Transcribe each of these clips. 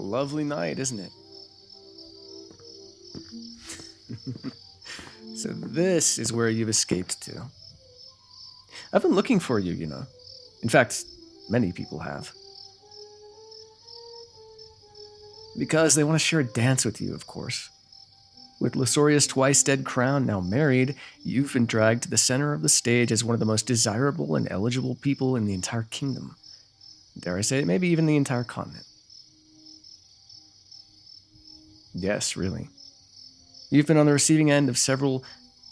lovely night, isn't it? So this is where you've escaped to. I've been looking for you, you know. In fact, many people have. Because they want to share a dance with you, of course. With Lysoria's twice dead crown now married, you've been dragged to the center of the stage as one of the most desirable and eligible people in the entire kingdom. Dare I say it, maybe even the entire continent. Yes, really. You've been on the receiving end of several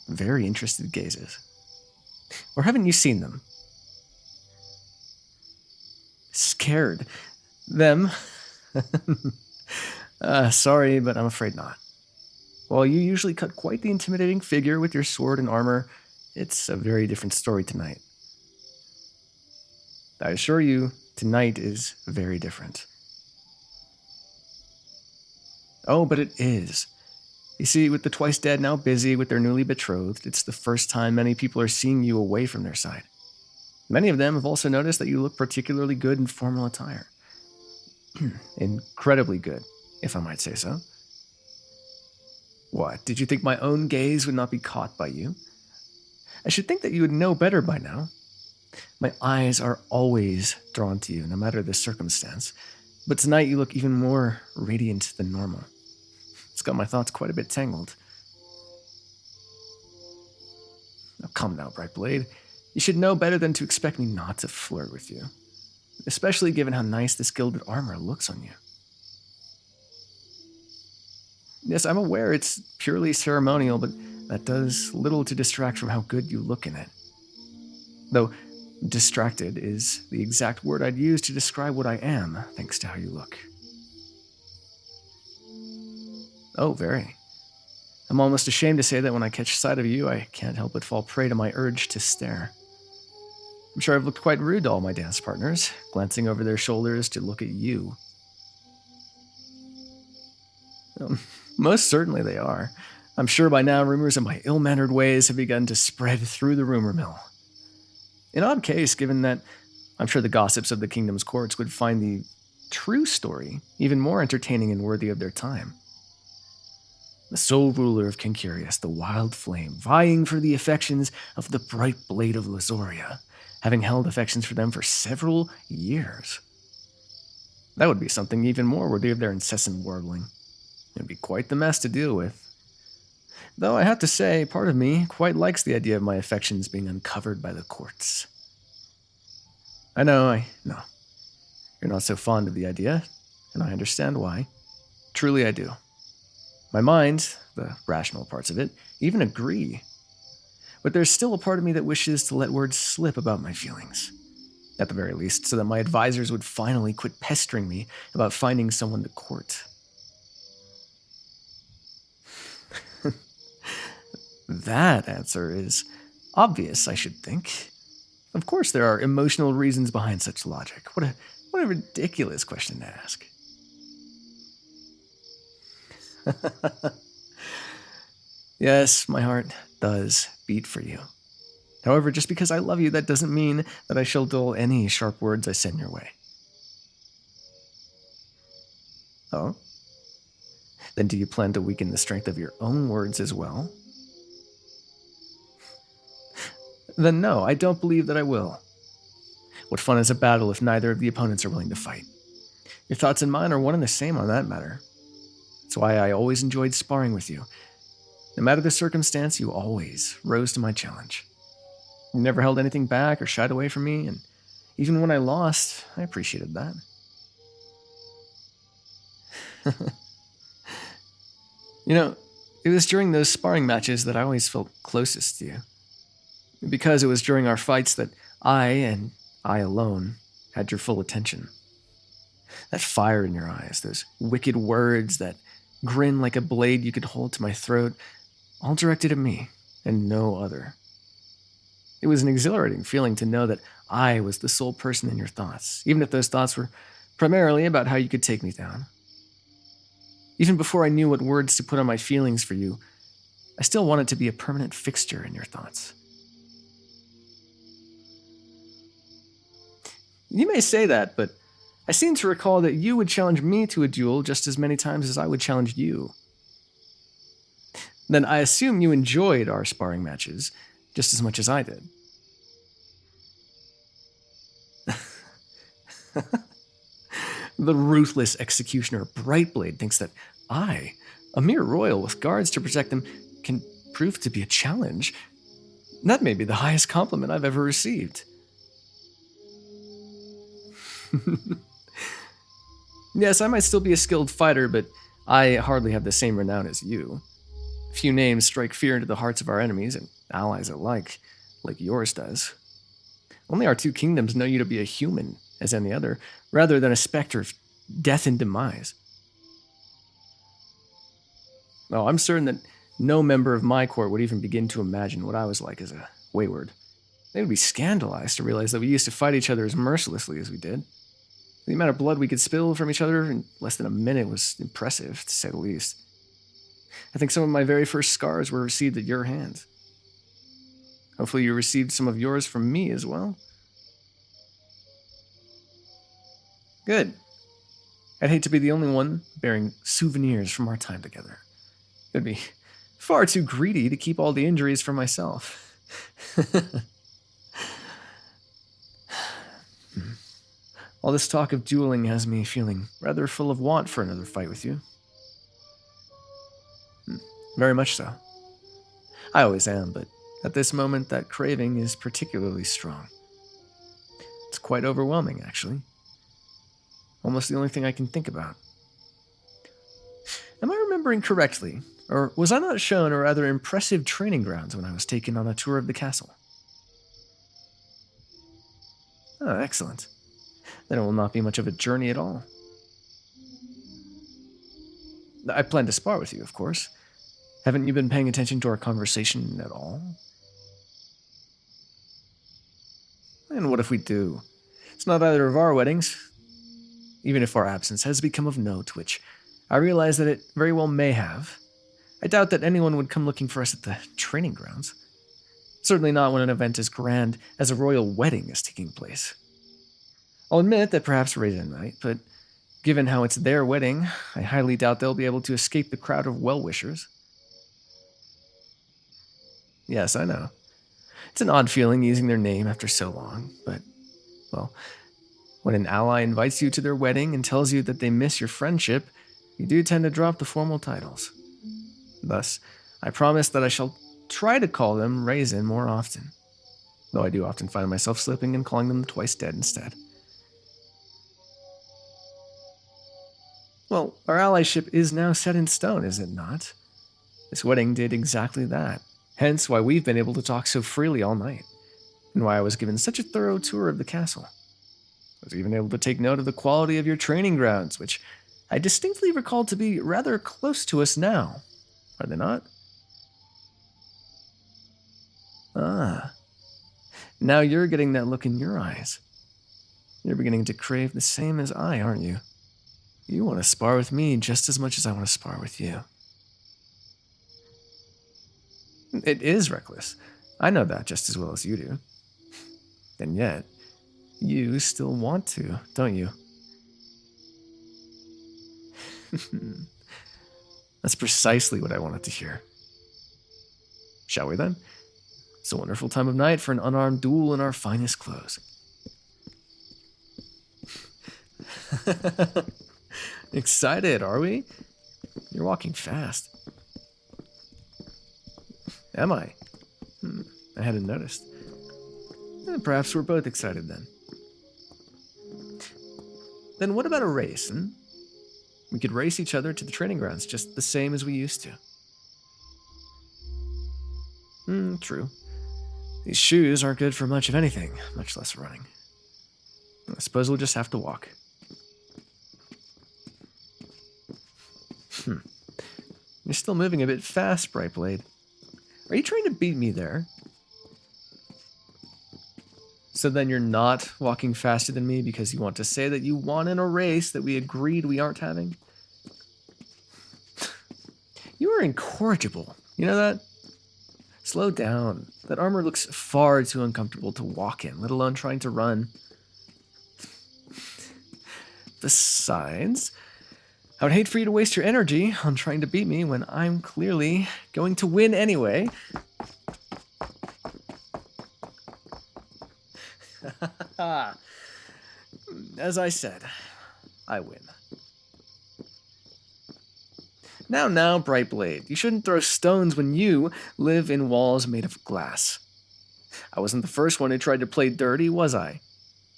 very interested gazes. Or haven't you seen them? Scared. Them? Sorry, but I'm afraid not. While you usually cut quite the intimidating figure with your sword and armor, it's a very different story tonight. I assure you, tonight is very different. Oh, but it is. You see, with the twice dead now busy with their newly betrothed, it's the first time many people are seeing you away from their side. Many of them have also noticed that you look particularly good in formal attire. Incredibly good, if I might say so. What, did you think my own gaze would not be caught by you? I should think that you would know better by now. My eyes are always drawn to you, no matter the circumstance, but tonight you look even more radiant than normal. It's got my thoughts quite a bit tangled. Now come now, Brightblade. You should know better than to expect me not to flirt with you, especially given how nice this gilded armor looks on you. Yes, I'm aware it's purely ceremonial, but that does little to distract from how good you look in it. Though, distracted is the exact word I'd use to describe what I am, thanks to how you look. Oh, very. I'm almost ashamed to say that when I catch sight of you, I can't help but fall prey to my urge to stare. I'm sure I've looked quite rude to all my dance partners, glancing over their shoulders to look at you. Most certainly they are. I'm sure by now rumors of my ill-mannered ways have begun to spread through the rumor mill. An odd case, given that I'm sure the gossips of the kingdom's courts would find the true story even more entertaining and worthy of their time. The sole ruler of Kincurious, the wild flame, vying for the affections of the bright blade of Lysoria, having held affections for them for several years. That would be something even more worthy of their incessant warbling. It would be quite the mess to deal with. Though I have to say, part of me quite likes the idea of my affections being uncovered by the courts. I know. You're not so fond of the idea, and I understand why. Truly I do. My mind, the rational parts of it, even agree. But there's still a part of me that wishes to let words slip about my feelings. At the very least, so that my advisors would finally quit pestering me about finding someone to court. That answer is obvious, I should think. Of course there are emotional reasons behind such logic. What a ridiculous question to ask. Yes, my heart does beat for you. However, just because I love you, that doesn't mean that I shall dull any sharp words I send your way. Oh? Then do you plan to weaken the strength of your own words as well? Then no, I don't believe that I will. What fun is a battle if neither of the opponents are willing to fight? Your thoughts and mine are one and the same on that matter. That's why I always enjoyed sparring with you. No matter the circumstance, you always rose to my challenge. You never held anything back or shied away from me, and even when I lost, I appreciated that. You know, it was during those sparring matches that I always felt closest to you. Because it was during our fights that I, and I alone, had your full attention. That fire in your eyes, those wicked words, that grin like a blade you could hold to my throat, all directed at me, and no other. It was an exhilarating feeling to know that I was the sole person in your thoughts, even if those thoughts were primarily about how you could take me down. Even before I knew what words to put on my feelings for you, I still wanted to be a permanent fixture in your thoughts. You may say that, but I seem to recall that you would challenge me to a duel just as many times as I would challenge you. Then I assume you enjoyed our sparring matches just as much as I did. The ruthless executioner Brightblade thinks that I, a mere royal with guards to protect them, can prove to be a challenge. That may be the highest compliment I've ever received. Yes, I might still be a skilled fighter, but I hardly have the same renown as you. Few names strike fear into the hearts of our enemies and allies alike, like yours does. Only our two kingdoms know you to be a human, as any other, rather than a specter of death and demise. Oh, I'm certain that no member of my court would even begin to imagine what I was like as a wayward. They would be scandalized to realize that we used to fight each other as mercilessly as we did. The amount of blood we could spill from each other in less than a minute was impressive, to say the least. I think some of my very first scars were received at your hands. Hopefully you received some of yours from me as well. Good. I'd hate to be the only one bearing souvenirs from our time together. It would be far too greedy to keep all the injuries for myself. All this talk of dueling has me feeling rather full of want for another fight with you. Very much so. I always am, but at this moment that craving is particularly strong. It's quite overwhelming, actually. Almost the only thing I can think about. Am I remembering correctly, or was I not shown a rather impressive training grounds when I was taken on a tour of the castle? Oh, excellent. Then it will not be much of a journey at all. I plan to spar with you, of course. Haven't you been paying attention to our conversation at all? And what if we do? It's not either of our weddings. Even if our absence has become of note, which I realize that it very well may have, I doubt that anyone would come looking for us at the training grounds. Certainly not when an event as grand as a royal wedding is taking place. I'll admit that perhaps Raisin might, but given how it's their wedding, I highly doubt they'll be able to escape the crowd of well-wishers. Yes, I know. It's an odd feeling using their name after so long, but, well, when an ally invites you to their wedding and tells you that they miss your friendship, you do tend to drop the formal titles. Thus, I promise that I shall try to call them Raisin more often, though I do often find myself slipping and calling them the Twice Dead instead. Well, our allyship is now set in stone, is it not? This wedding did exactly that, hence why we've been able to talk so freely all night, and why I was given such a thorough tour of the castle. I was even able to take note of the quality of your training grounds, which I distinctly recall to be rather close to us now. Are they not? Ah. Now you're getting that look in your eyes. You're beginning to crave the same as I, aren't you? You want to spar with me just as much as I want to spar with you. It is reckless. I know that just as well as you do. And yet, you still want to, don't you? That's precisely what I wanted to hear. Shall we then? It's a wonderful time of night for an unarmed duel in our finest clothes. Excited, are we? You're walking fast. Am I? I hadn't noticed. Perhaps we're both excited then. Then what about a race, We could race each other to the training grounds just the same as we used to. True. These shoes aren't good for much of anything, much less running. I suppose we'll just have to walk. You're still moving a bit fast, Brightblade. Are you trying to beat me there? So then you're not walking faster than me because you want to say that you won in a race that we agreed we aren't having? You are incorrigible. You know that? Slow down. That armor looks far too uncomfortable to walk in, let alone trying to run. Besides, I would hate for you to waste your energy on trying to beat me when I'm clearly going to win anyway. As I said, I win. Now, Bright Blade, you shouldn't throw stones when you live in walls made of glass. I wasn't the first one who tried to play dirty, was I?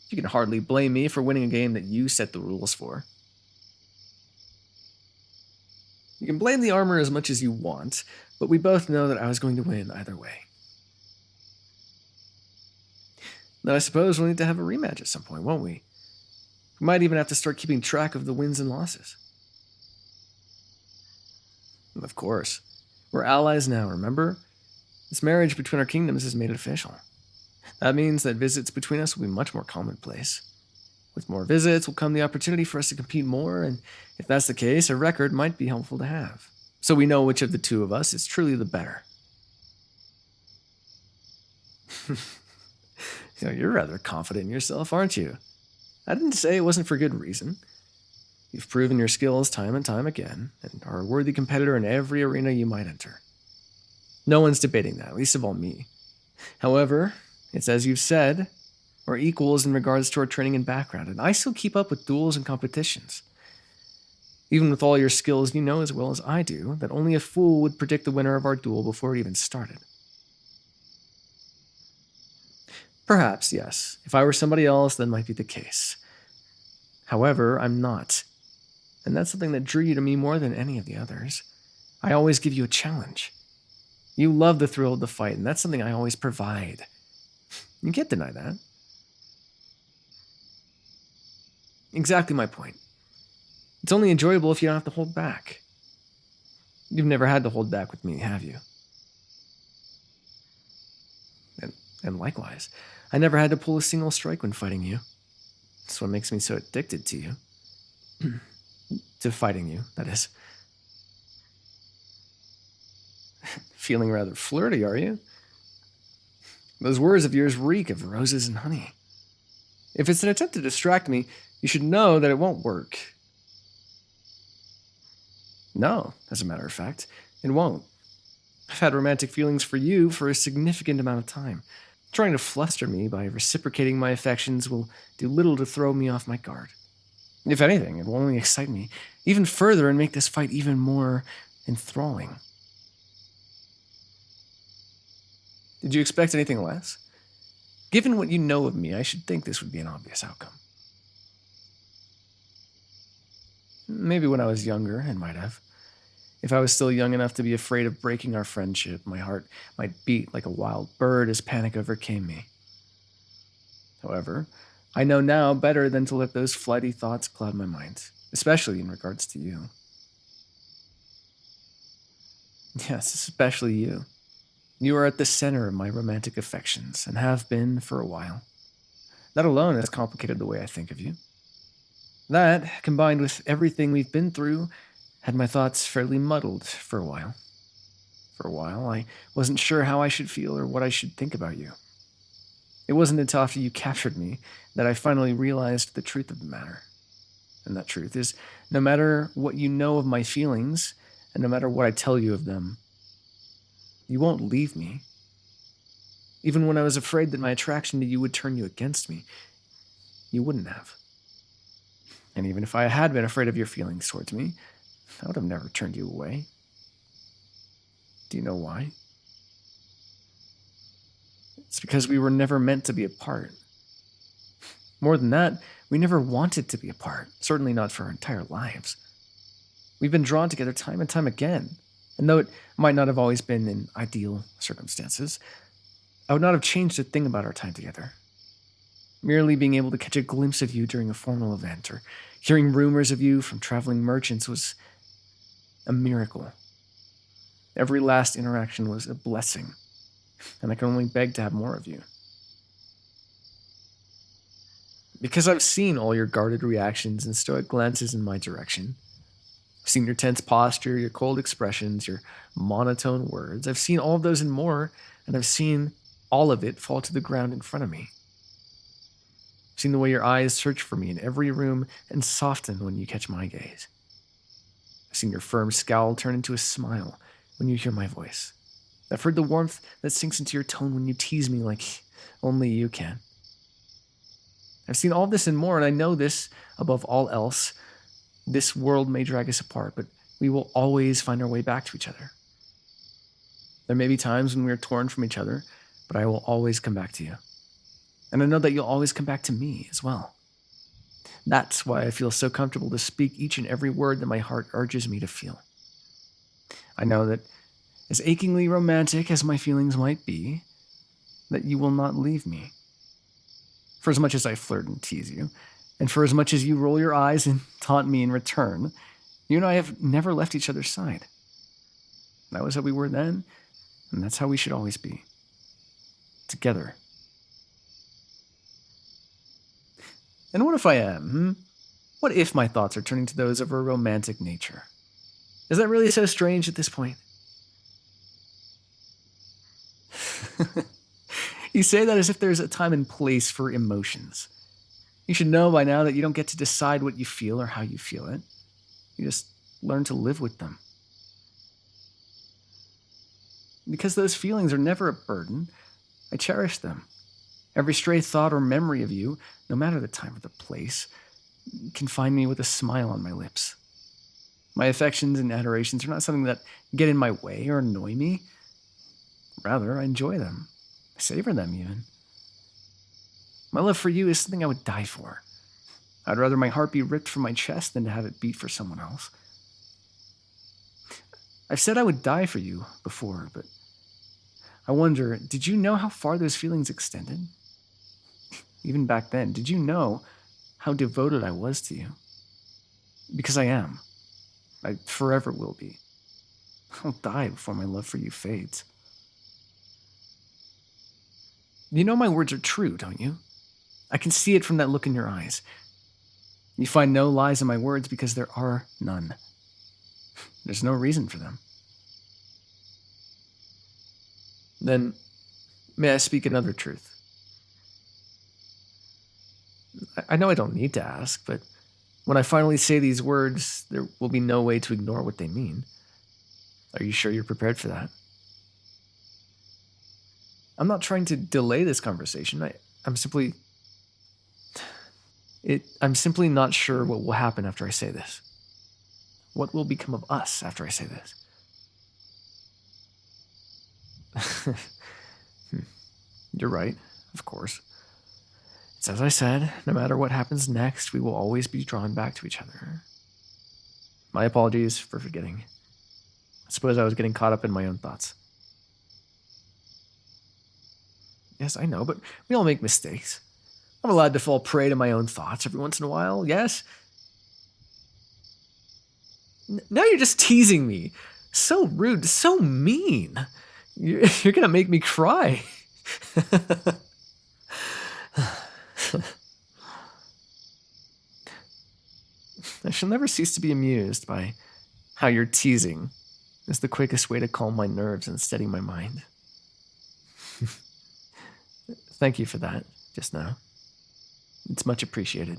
You can hardly blame me for winning a game that you set the rules for. You can blame the armor as much as you want, but we both know that I was going to win either way. Then I suppose we'll need to have a rematch at some point, won't we? We might even have to start keeping track of the wins and losses. Of course. We're allies now, remember? This marriage between our kingdoms has made it official. That means that visits between us will be much more commonplace. With more visits will come the opportunity for us to compete more, and if that's the case, a record might be helpful to have. So we know which of the two of us is truly the better. You're rather confident in yourself, aren't you? I didn't say it wasn't for good reason. You've proven your skills time and time again, and are a worthy competitor in every arena you might enter. No one's debating that, least of all me. However, it's as you've said, we're equals in regards to our training and background, and I still keep up with duels and competitions. Even with all your skills, you know as well as I do that only a fool would predict the winner of our duel before it even started. Perhaps, yes. If I were somebody else, that might be the case. However, I'm not. And that's something that drew you to me more than any of the others. I always give you a challenge. You love the thrill of the fight, and that's something I always provide. You can't deny that. Exactly my point. It's only enjoyable if you don't have to hold back. You've never had to hold back with me, have you? And likewise, I never had to pull a single strike when fighting you. That's what makes me so addicted to you. To fighting you, that is. Feeling rather flirty, are you? Those words of yours reek of roses and honey. If it's an attempt to distract me, you should know that it won't work. No, as a matter of fact, it won't. I've had romantic feelings for you for a significant amount of time. Trying to fluster me by reciprocating my affections will do little to throw me off my guard. If anything, it will only excite me even further and make this fight even more enthralling. Did you expect anything less? Given what you know of me, I should think this would be an obvious outcome. Maybe when I was younger, it might have. If I was still young enough to be afraid of breaking our friendship, my heart might beat like a wild bird as panic overcame me. However, I know now better than to let those flighty thoughts cloud my mind, especially in regards to you. Yes, especially you. You are at the center of my romantic affections, and have been for a while. That alone has complicated the way I think of you. That, combined with everything we've been through, had my thoughts fairly muddled for a while. For a while, I wasn't sure how I should feel or what I should think about you. It wasn't until after you captured me that I finally realized the truth of the matter. And that truth is, no matter what you know of my feelings, and no matter what I tell you of them, you won't leave me. Even when I was afraid that my attraction to you would turn you against me, you wouldn't have. And even if I had been afraid of your feelings towards me, I would have never turned you away. Do you know why? It's because we were never meant to be apart. More than that, we never wanted to be apart, certainly not for our entire lives. We've been drawn together time and time again, and though it might not have always been in ideal circumstances, I would not have changed a thing about our time together. Merely being able to catch a glimpse of you during a formal event, or hearing rumors of you from traveling merchants was a miracle. Every last interaction was a blessing, and I can only beg to have more of you. Because I've seen all your guarded reactions and stoic glances in my direction. I've seen your tense posture, your cold expressions, your monotone words. I've seen all of those and more, and I've seen all of it fall to the ground in front of me. I've seen the way your eyes search for me in every room and soften when you catch my gaze. I've seen your firm scowl turn into a smile when you hear my voice. I've heard the warmth that sinks into your tone when you tease me like only you can. I've seen all this and more, and I know this above all else. This world may drag us apart, but we will always find our way back to each other. There may be times when we are torn from each other, but I will always come back to you. And I know that you'll always come back to me as well. That's why I feel so comfortable to speak each and every word that my heart urges me to feel. I know that as achingly romantic as my feelings might be, that you will not leave me. For as much as I flirt and tease you, and for as much as you roll your eyes and taunt me in return, you and I have never left each other's side. That was how we were then, and that's how we should always be. Together. And what if I am? What if my thoughts are turning to those of a romantic nature? Is that really so strange at this point? You say that as if there's a time and place for emotions. You should know by now that you don't get to decide what you feel or how you feel it. You just learn to live with them. Because those feelings are never a burden, I cherish them. Every stray thought or memory of you, no matter the time or the place, can find me with a smile on my lips. My affections and adorations are not something that get in my way or annoy me. Rather, I enjoy them. I savor them even. My love for you is something I would die for. I'd rather my heart be ripped from my chest than to have it beat for someone else. I've said I would die for you before, but I wonder, did you know how far those feelings extended? Even back then, did you know how devoted I was to you? Because I am. I forever will be. I'll die before my love for you fades. You know my words are true, don't you? I can see it from that look in your eyes. You find no lies in my words because there are none. There's no reason for them. Then, may I speak another truth? I know I don't need to ask, but when I finally say these words, there will be no way to ignore what they mean. Are you sure you're prepared for that? I'm not trying to delay this conversation. I'm simply not sure what will happen after I say this. What will become of us after I say this? You're right, of course. It's as I said, no matter what happens next, we will always be drawn back to each other. My apologies for forgetting. I suppose I was getting caught up in my own thoughts. Yes, I know, but we all make mistakes. I'm allowed to fall prey to my own thoughts every once in a while, yes? Now you're just teasing me. So rude, so mean. You're gonna make me cry. I shall never cease to be amused by how your teasing is the quickest way to calm my nerves and steady my mind. Thank you for that, just now. It's much appreciated.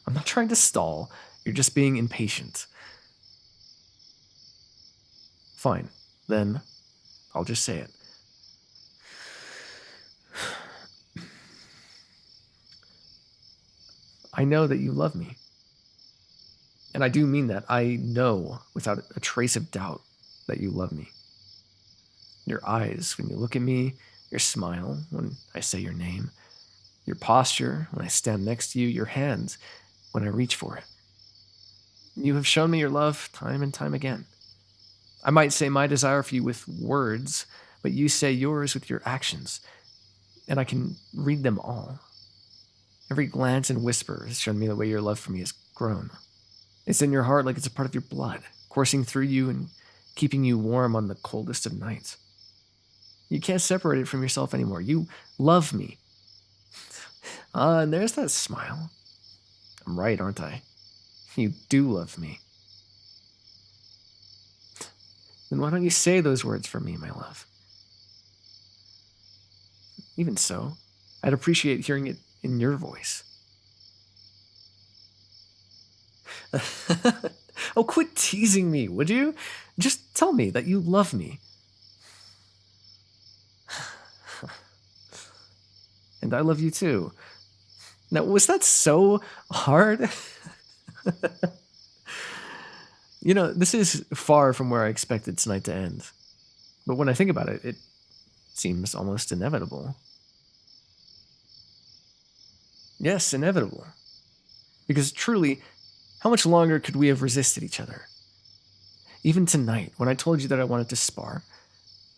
I'm not trying to stall. You're just being impatient. Fine, then I'll just say it. I know that you love me. And I do mean that. I know without a trace of doubt that you love me. Your eyes when you look at me, your smile when I say your name, your posture when I stand next to you, your hands when I reach for it. You have shown me your love time and time again. I might say my desire for you with words, but you say yours with your actions, and I can read them all. Every glance and whisper has shown me the way your love for me has grown. It's in your heart like it's a part of your blood, coursing through you and keeping you warm on the coldest of nights. You can't separate it from yourself anymore. You love me. And there's that smile. I'm right, aren't I? You do love me. Then why don't you say those words for me, my love? Even so, I'd appreciate hearing it in your voice. Oh, quit teasing me, would you? Just tell me that you love me. And I love you too. Now, was that so hard? This is far from where I expected tonight to end. But when I think about it, it seems almost inevitable. Yes, inevitable. Because truly, how much longer could we have resisted each other? Even tonight, when I told you that I wanted to spar,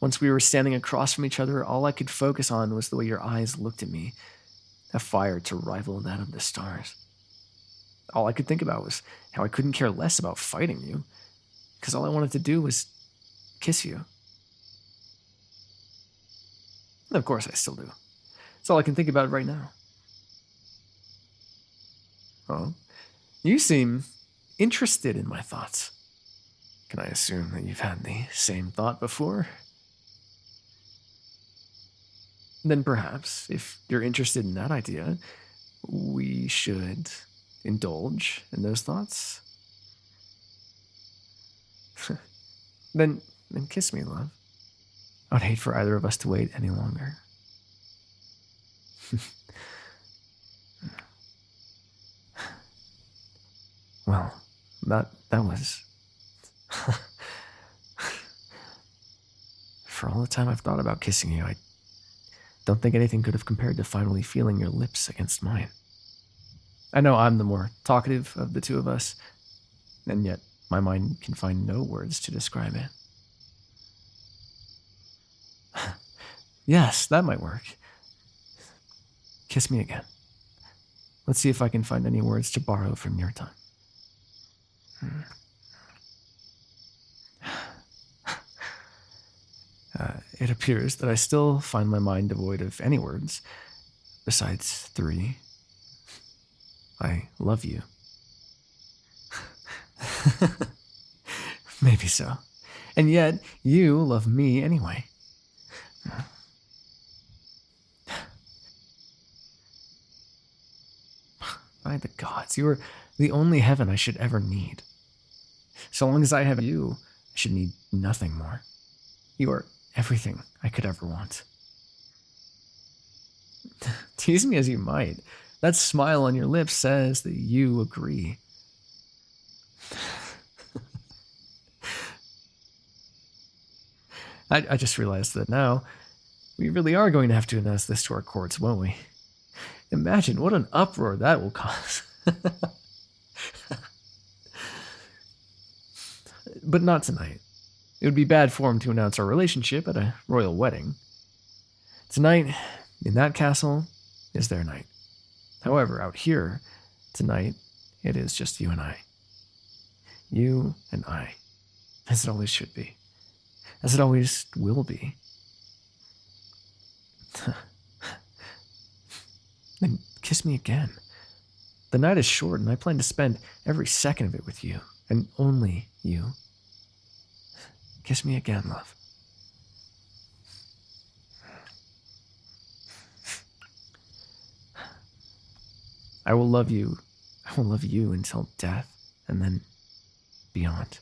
once we were standing across from each other, all I could focus on was the way your eyes looked at me, a fire to rival that of the stars. All I could think about was how I couldn't care less about fighting you, because all I wanted to do was kiss you. And of course, I still do. It's all I can think about right now. Oh, you seem interested in my thoughts. Can I assume that you've had the same thought before? Then perhaps, if you're interested in that idea, we should indulge in those thoughts. Then kiss me, love. I would hate for either of us to wait any longer. Well, that was... For all the time I've thought about kissing you, I don't think anything could have compared to finally feeling your lips against mine. I know I'm the more talkative of the two of us, and yet my mind can find no words to describe it. Yes, that might work. Kiss me again. Let's see if I can find any words to borrow from your tongue. It appears that I still find my mind devoid of any words besides 3. I love you. Maybe so. And yet, you love me anyway. By the gods, you are the only heaven I should ever need. So long as I have you, I should need nothing more. You are everything I could ever want. Tease me as you might, that smile on your lips says that you agree. I just realized that now we really are going to have to announce this to our courts, won't we? Imagine what an uproar that will cause. But not tonight. It would be bad form to announce our relationship at a royal wedding. Tonight, in that castle, is their night. However, out here, tonight, it is just you and I. You and I. As it always should be. As it always will be. Then kiss me again. The night is short, and I plan to spend every second of it with you, and only you. Kiss me again, love. I will love you. I will love you until death, and then beyond.